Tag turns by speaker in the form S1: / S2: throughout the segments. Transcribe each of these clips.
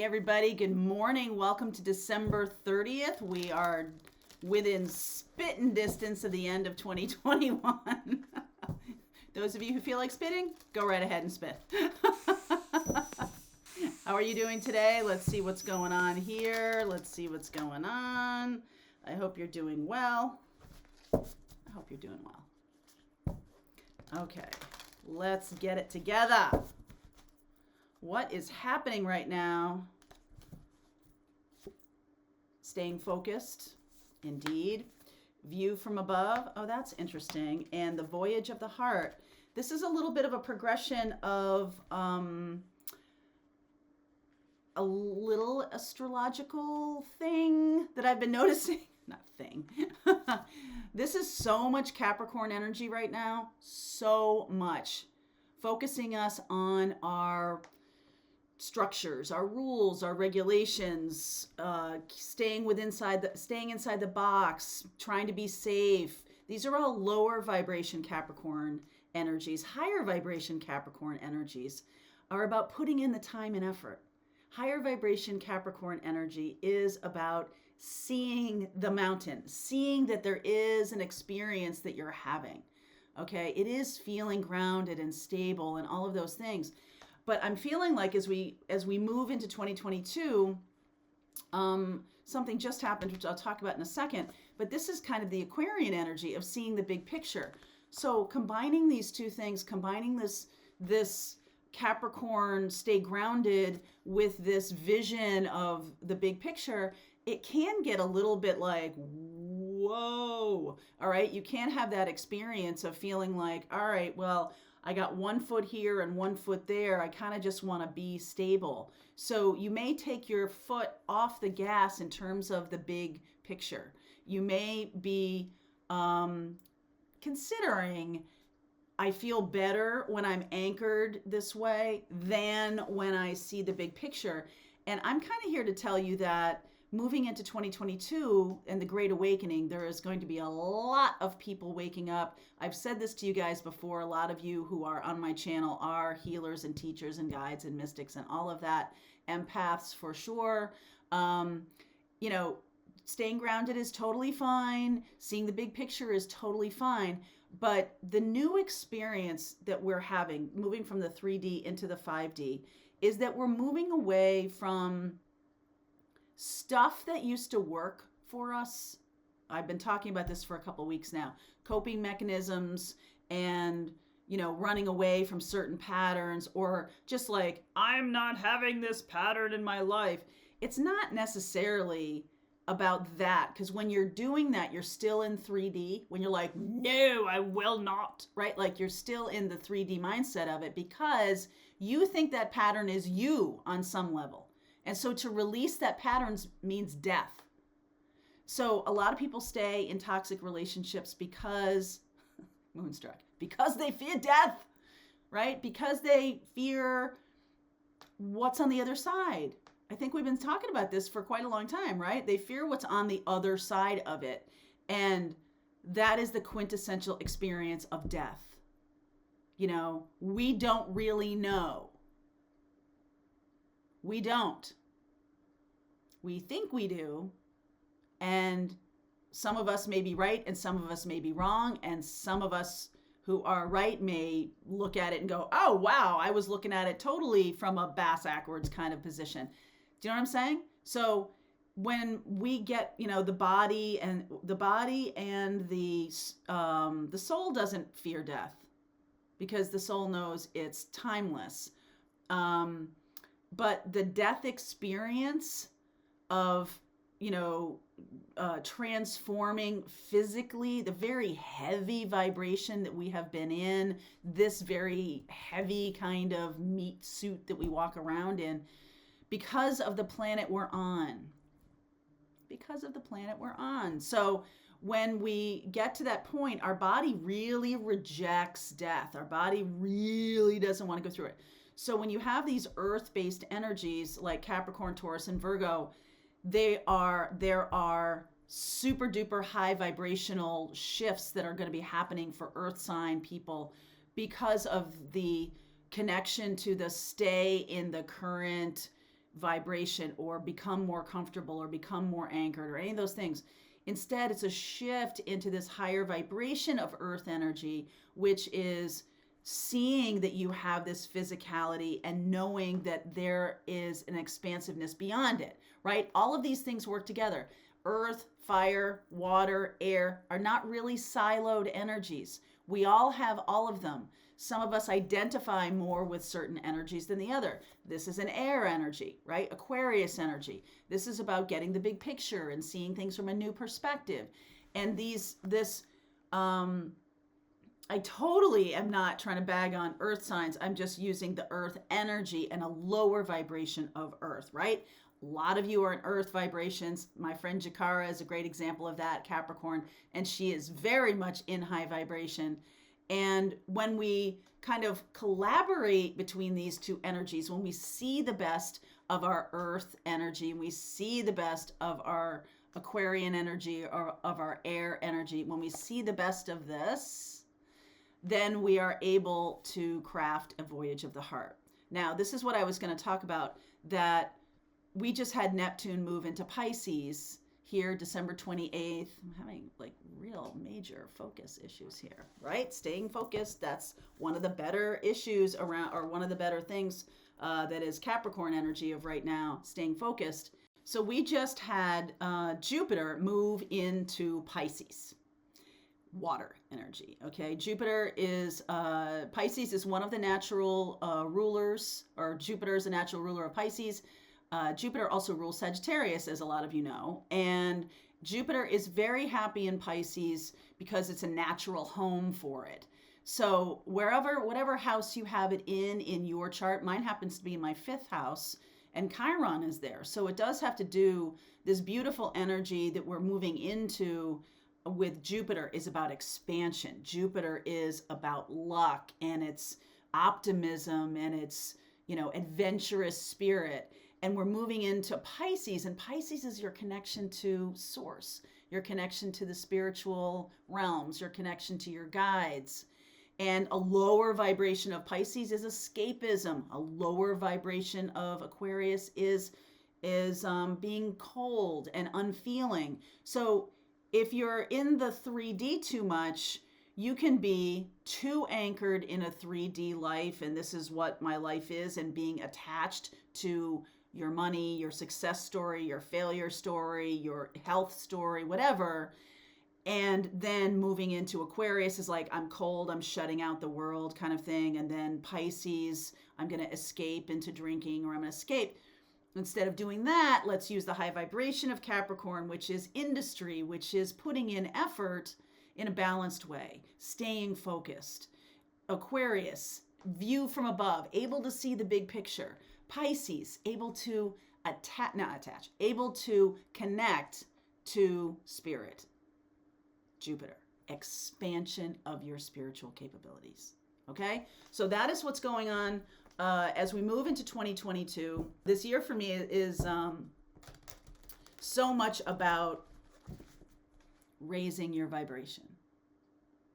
S1: Hey everybody, good morning. Welcome to December 30th. We are within spitting distance of the end of 2021. Those of you who feel like spitting, go right ahead and spit. How are you doing today? Let's see what's going on here. Let's see what's going on. I hope you're doing well. I hope you're doing well. Okay, let's get it together. What is happening right now? Staying focused, indeed. View from above. Oh, that's interesting. And the voyage of the heart. This is a little bit of a progression of a little astrological thing that I've been noticing. Not thing. This is so much Capricorn energy right now. So much. Focusing us on our structures, our rules, our regulations, staying inside the box, trying to be safe. These are all lower vibration Capricorn energies. Higher vibration Capricorn energies are about putting in the time and effort. Higher vibration Capricorn energy is about seeing the mountain, seeing that there is an experience that you're having. Okay, it is feeling grounded and stable and all of those things. But I'm feeling like as we move into 2022, something just happened, which I'll talk about in a second. But this is kind of the Aquarian energy of seeing the big picture. So combining these two things, combining this Capricorn stay grounded with this vision of the big picture, it can get a little bit like, whoa, all right? You can't have that experience of feeling like, all right, well, I got 1 foot here and 1 foot there. I kind of just want to be stable. So you may take your foot off the gas in terms of the big picture. You may be considering, I feel better when I'm anchored this way than when I see the big picture. And I'm kind of here to tell you that moving into 2022 and the Great Awakening, there is going to be a lot of people waking up. I've said this to you guys before. A lot of you who are on my channel are healers and teachers and guides and mystics and all of that. Empaths for sure. Staying grounded is totally fine. Seeing the big picture is totally fine. But the new experience that we're having, moving from the 3D into the 5D, is that we're moving away from stuff that used to work for us. I've been talking about this for a couple weeks now. Coping mechanisms and, running away from certain patterns, or just like, I'm not having this pattern in my life. It's not necessarily about that, because when you're doing that, you're still in 3D. When you're like, no, I will not, right? Like you're still in the 3D mindset of it because you think that pattern is you on some level. And so to release that pattern means death. So a lot of people stay in toxic relationships because, moonstruck, because they fear death, right? Because they fear what's on the other side. I think we've been talking about this for quite a long time, right? They fear what's on the other side of it. And that is the quintessential experience of death. We don't really know. We don't. We think we do. And some of us may be right and some of us may be wrong. And some of us who are right may look at it and go, oh, wow, I was looking at it totally from a bass-ackwards kind of position. Do you know what I'm saying? So when we get, the body and the soul doesn't fear death because the soul knows it's timeless. But the death experience of, transforming physically, the very heavy vibration that we have been in, this very heavy kind of meat suit that we walk around in, because of the planet we're on. So when we get to that point, our body really rejects death. Our body really doesn't want to go through it. So when you have these earth-based energies like Capricorn, Taurus, and Virgo, there are super duper high vibrational shifts that are going to be happening for earth sign people because of the connection to the stay in the current vibration or become more comfortable or become more anchored or any of those things. Instead, it's a shift into this higher vibration of earth energy, which is seeing that you have this physicality and knowing that there is an expansiveness beyond it, right? All of these things work together. Earth, fire, water, air are not really siloed energies. We all have all of them. Some of us identify more with certain energies than the other. This is an air energy, right? Aquarius energy. This is about getting the big picture and seeing things from a new perspective. And I totally am not trying to bag on earth signs. I'm just using the earth energy and a lower vibration of earth, right? A lot of you are in earth vibrations. My friend Jakara is a great example of that, Capricorn, and she is very much in high vibration. And when we kind of collaborate between these two energies, when we see the best of our earth energy, we see the best of our Aquarian energy or of our air energy, when we see the best of this, then we are able to craft a voyage of the heart. Now, this is what I was going to talk about, that we just had Neptune move into Pisces here, December 28th. I'm having like real major focus issues here, right? Staying focused, that's one of the better issues around, or one of the better things that is Capricorn energy of right now, staying focused. So we just had Jupiter move into Pisces, water energy, okay? Jupiter is, Pisces is one of the natural rulers, or Jupiter is a natural ruler of Pisces. Jupiter also rules Sagittarius, as a lot of you know, and Jupiter is very happy in Pisces because it's a natural home for it. So whatever house you have it in your chart, mine happens to be my 5th house, and Chiron is there. So it does have to do, this beautiful energy that we're moving into with Jupiter is about expansion. Jupiter is about luck, and it's optimism, and it's, adventurous spirit. And we're moving into Pisces, and Pisces is your connection to source, your connection to the spiritual realms, your connection to your guides. And a lower vibration of Pisces is escapism. A lower vibration of Aquarius is being cold and unfeeling. So if you're in the 3D too much, you can be too anchored in a 3D life, and this is what my life is, and being attached to your money, your success story, your failure story, your health story, whatever. And then moving into Aquarius is like, I'm cold, I'm shutting out the world kind of thing. And then Pisces, I'm going to escape into drinking, or I'm going to escape. Instead of doing that, let's use the high vibration of Capricorn, which is industry, which is putting in effort in a balanced way, staying focused. Aquarius, view from above, able to see the big picture. Pisces, able to able to connect to spirit. Jupiter, expansion of your spiritual capabilities. Okay? So that is what's going on as we move into 2022. This year for me is so much about raising your vibration.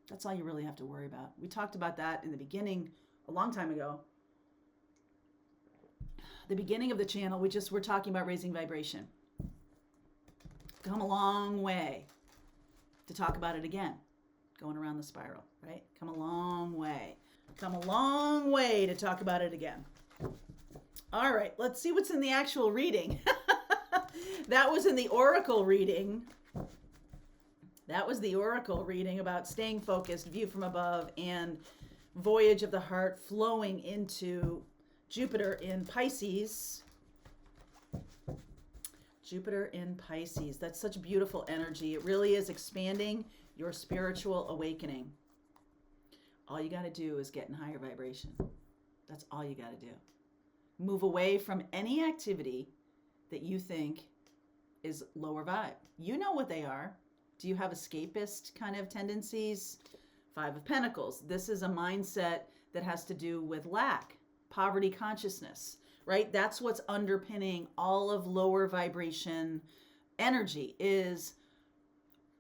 S1: That's all you really have to worry about. We talked about that in the beginning, a long time ago. The beginning of the channel, we're talking about raising vibration. Come a long way to talk about it again, going around the spiral, right? Come a long way. Come a long way to talk about it again. All right, let's see what's in the actual reading. That was in the oracle reading. That was the oracle reading about staying focused, view from above, and voyage of the heart flowing into Jupiter in Pisces. Jupiter in Pisces. That's such beautiful energy. It really is expanding your spiritual awakening. All you got to do is get in higher vibration. That's all you got to do. Move away from any activity that you think is lower vibe. You know what they are. Do you have escapist kind of tendencies? 5 of Pentacles. This is a mindset that has to do with lack, poverty consciousness, right? That's what's underpinning all of lower vibration energy, is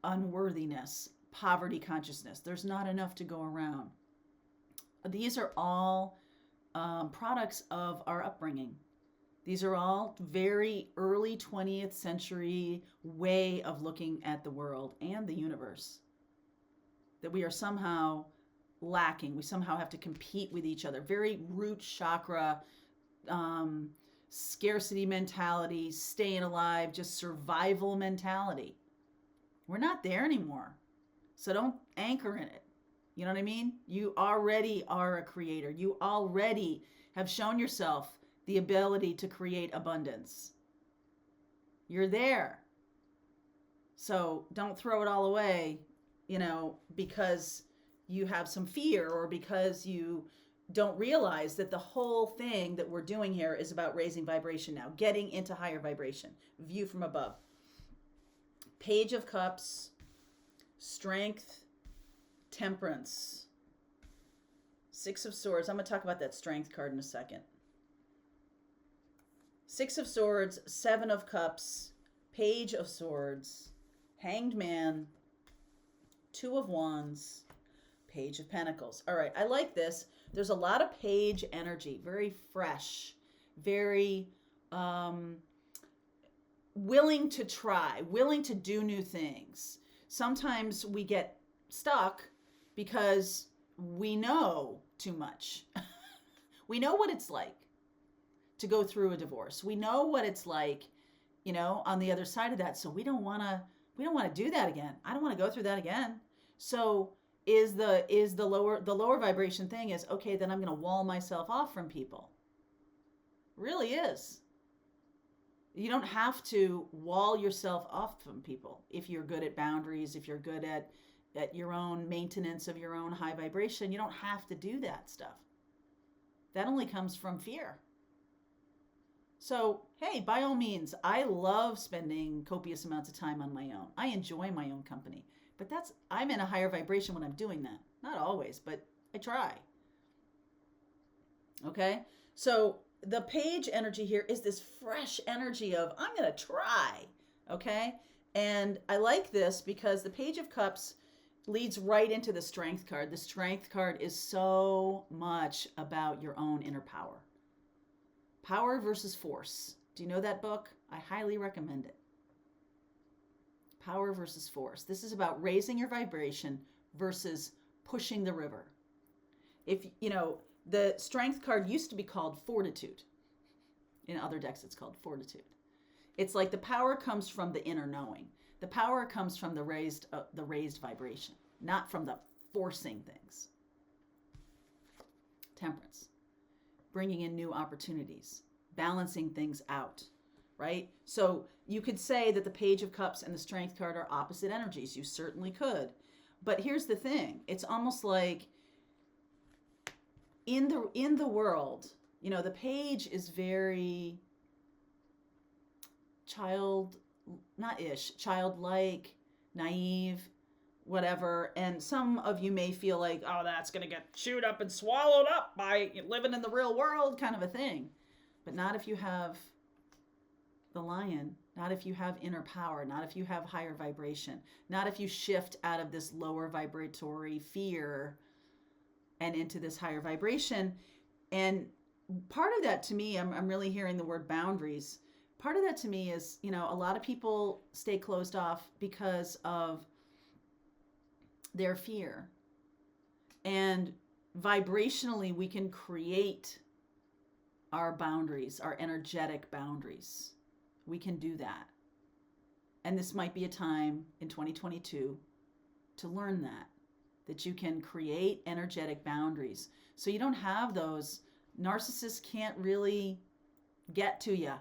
S1: unworthiness, poverty consciousness. There's not enough to go around. These are all products of our upbringing. These are all very early 20th century way of looking at the world and the universe. That we are somehow lacking. We somehow have to compete with each other. Very root chakra, scarcity mentality, staying alive, just survival mentality. We're not there anymore. So don't anchor in it. You know what I mean? You already are a creator. You already have shown yourself the ability to create abundance. You're there. So don't throw it all away, because you have some fear or because you don't realize that the whole thing that we're doing here is about raising vibration now, getting into higher vibration. View from above. Page of Cups, Strength, Temperance, Six of Swords. I'm going to talk about that Strength card in a second. Six of Swords, Seven of Cups, Page of Swords, Hanged Man, Two of Wands, Page of Pentacles. All right, I like this. There's a lot of page energy, very fresh, very willing to try, willing to do new things. Sometimes we get stuck because we know too much. We know what it's like to go through a divorce. We know what it's like, on the other side of that. So we don't want to do that again. I don't want to go through that again. So is the lower vibration thing is, okay, then I'm going to wall myself off from people. Really is. You don't have to wall yourself off from people if you're good at boundaries, if you're good at your own maintenance of your own high vibration. You don't have to do that stuff. That only comes from fear. So, hey, by all means, I love spending copious amounts of time on my own. I enjoy my own company. But I'm in a higher vibration when I'm doing that. Not always, but I try. Okay? So the page energy here is this fresh energy of, I'm going to try. Okay? And I like this because the Page of Cups leads right into the Strength card. The Strength card is so much about your own inner power. Power versus Force. Do you know that book? I highly recommend it. Power versus Force. This is about raising your vibration versus pushing the river. If, the Strength card used to be called Fortitude. In other decks, it's called Fortitude. It's like the power comes from the inner knowing. The power comes from the raised vibration, not from the forcing things. Temperance. Bringing in new opportunities, balancing things out, right? So you could say that the Page of Cups and the Strength card are opposite energies. You certainly could. But here's the thing. It's almost like in the world, the Page is very childlike, naive, whatever. And some of you may feel like, oh, that's going to get chewed up and swallowed up by living in the real world kind of a thing. But not if you have the lion, not if you have inner power, not if you have higher vibration, not if you shift out of this lower vibratory fear and into this higher vibration. And part of that to me, I'm really hearing the word boundaries. Part of that to me is, a lot of people stay closed off because of their fear. And vibrationally, we can create our boundaries, our energetic boundaries. We can do that. And this might be a time in 2022 to learn that you can create energetic boundaries. So you don't have those. Narcissists can't really get to you,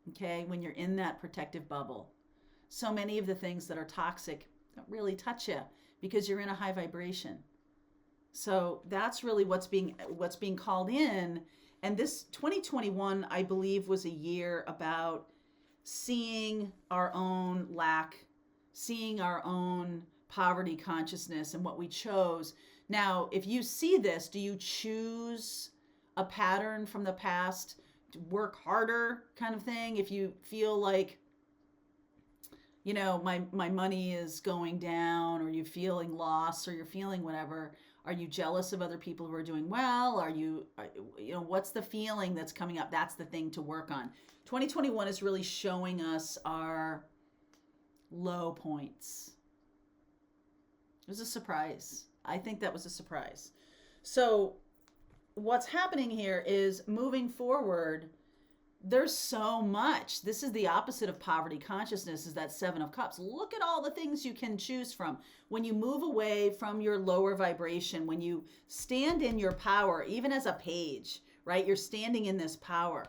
S1: okay, when you're in that protective bubble. So many of the things that are toxic don't really touch you because you're in a high vibration. So that's really what's being called in. And this 2021, I believe, was a year about seeing our own lack, seeing our own poverty consciousness and what we chose. Now, if you see this, do you choose a pattern from the past to work harder kind of thing? If you feel like, my money is going down, or you're feeling loss, or you're feeling whatever, Are you jealous of other people who are doing well? What's the feeling that's coming up? That's the thing to work on. 2021 is really showing us our low points. It was a surprise. I think that was a surprise. So what's happening here is moving forward, there's so much. This is the opposite of poverty consciousness, is that Seven of Cups. Look at all the things you can choose from. When you move away from your lower vibration, when you stand in your power, even as a page, right? You're standing in this power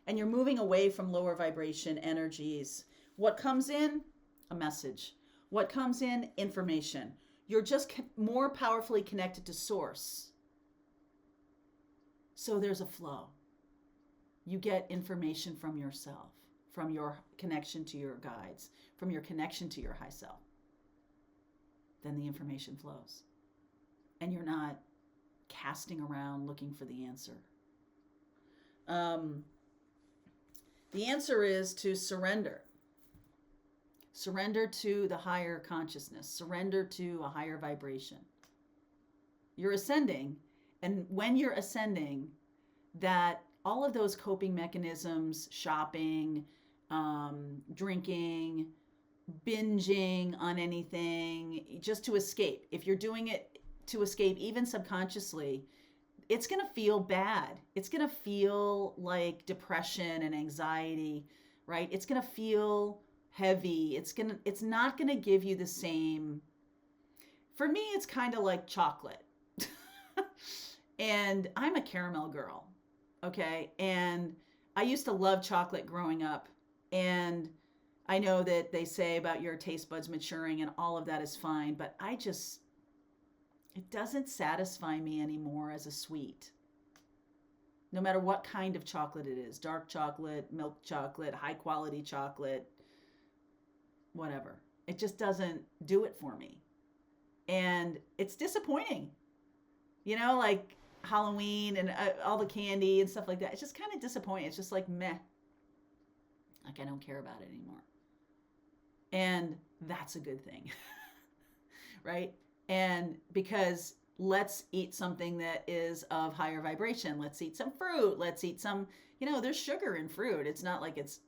S1: and you're moving away from lower vibration energies. What comes in? A message. What comes in? Information. You're just more powerfully connected to source. So there's a flow. You get information from yourself, from your connection to your guides, from your connection to your high self. Then the information flows. And you're not casting around looking for the answer. The answer is to surrender. Surrender to the higher consciousness. Surrender to a higher vibration. You're ascending. And when you're ascending, that all of those coping mechanisms, shopping, drinking, binging on anything, just to escape. If you're doing it to escape, even subconsciously, it's going to feel bad. It's going to feel like depression and anxiety, right? It's going to feel heavy. It's not going to give you the same. For me, it's kind of like chocolate. And I'm a caramel girl. Okay. And I used to love chocolate growing up. And I know that they say about your taste buds maturing and all of that is fine, but it doesn't satisfy me anymore as a sweet. No matter what kind of chocolate it is, dark chocolate, milk chocolate, high quality chocolate, whatever. It just doesn't do it for me. And it's disappointing. Like Halloween and all the candy and stuff like that. It's just kind of disappointing. It's just like meh. Like I don't care about it anymore. And that's a good thing. Right? And because let's eat something that is of higher vibration. Let's eat some fruit. Let's eat some, there's sugar in fruit. It's not like it's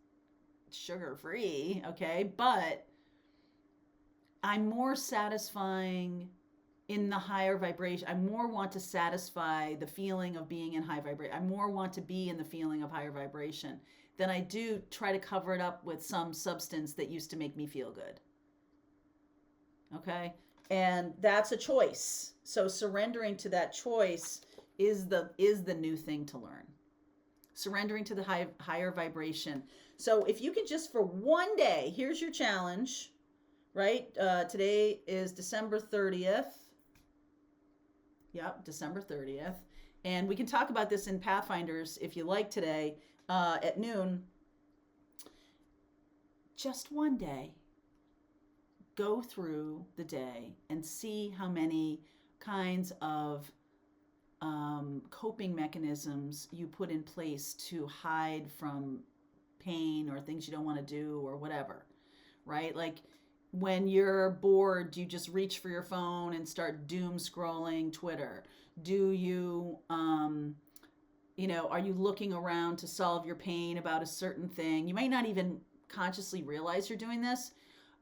S1: sugar free. Okay. But I'm more satisfying in the higher vibration. I more want to satisfy the feeling of being in high vibration. I more want to be in the feeling of higher vibration than I do try to cover it up with some substance that used to make me feel good. Okay? And that's a choice. So surrendering to that choice is the new thing to learn. Surrendering to the higher vibration. So if you can just for one day, here's your challenge, right? Today is December 30th. Yep, December 30th. And we can talk about this in Pathfinders if you like today at noon. Just one day, go through the day and see how many kinds of coping mechanisms you put in place to hide from pain or things you don't want to do or whatever, right? Like when you're bored, do you just reach for your phone and start doom scrolling Twitter? Do you, are you looking around to solve your pain about a certain thing? You may not even consciously realize you're doing this.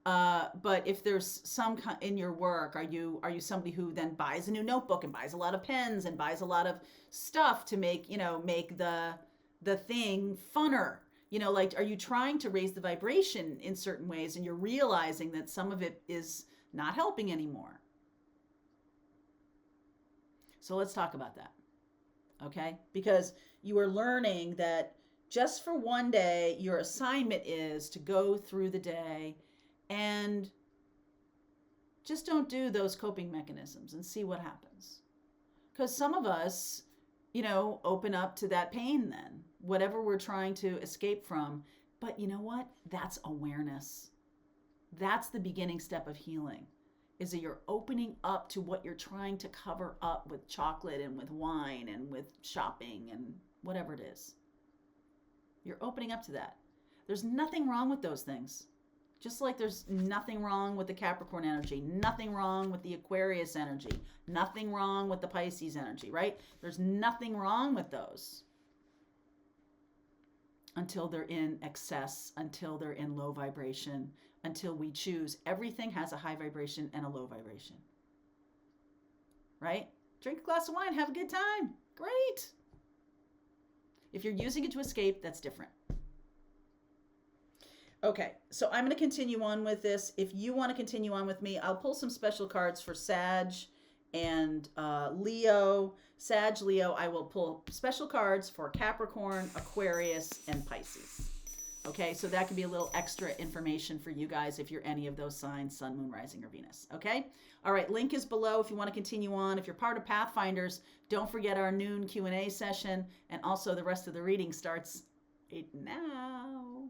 S1: But if there's some in your work, are you somebody who then buys a new notebook and buys a lot of pens and buys a lot of stuff to make the thing funner? Like, are you trying to raise the vibration in certain ways and you're realizing that some of it is not helping anymore? So let's talk about that. Okay? Because you are learning that just for one day, your assignment is to go through the day and just don't do those coping mechanisms and see what happens. Because some of us, open up to that pain then, whatever we're trying to escape from. But you know what? That's awareness. That's the beginning step of healing, is that you're opening up to what you're trying to cover up with chocolate and with wine and with shopping and whatever it is. You're opening up to that. There's nothing wrong with those things. Just like there's nothing wrong with the Capricorn energy, nothing wrong with the Aquarius energy, nothing wrong with the Pisces energy, right? There's nothing wrong with those until they're in excess, until they're in low vibration, until we choose. Everything has a high vibration and a low vibration, right? Drink a glass of wine, have a good time. Great. If you're using it to escape, that's different. Okay, so I'm going to continue on with this. If you want to continue on with me, I'll pull some special cards for Sag and Leo. Sag, Leo, I will pull special cards for Capricorn, Aquarius, and Pisces. Okay, so that can be a little extra information for you guys if you're any of those signs, Sun, Moon, Rising, or Venus. Okay? All right, link is below if you want to continue on. If you're part of Pathfinders, don't forget our noon Q&A session, and also the rest of the reading starts right now.